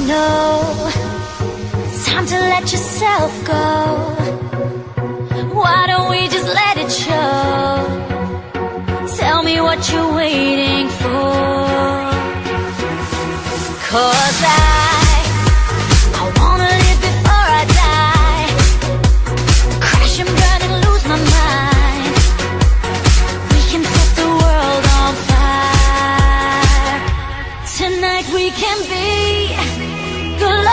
know it's time to let yourself go. Why don't we just let it show? Tell me what you're waiting for. 'Cause I wanna live before I die. Crash and burn and lose my mind. We can set the world on fire. Tonight we can be glorious.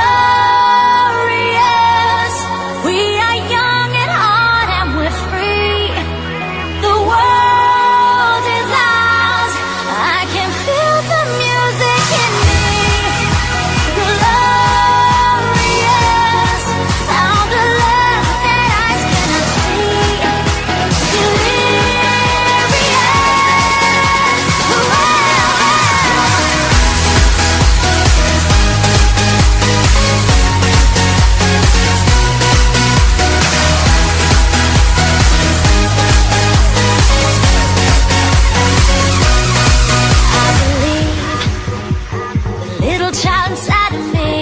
We are young at heart and we're free. The world is ours. I can feel the music in me. Glorious, sound of love that eyes cannot see. Delirious, I believe the little child inside of me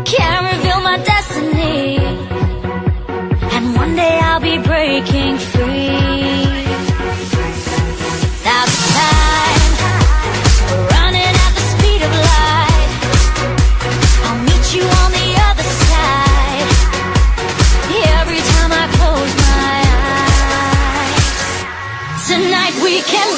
can reveal my destiny, and one day I'll be breaking free. Now it's time, we're running at the speed of light. I'll meet you on the other side. Every time I close my eyes, tonight we can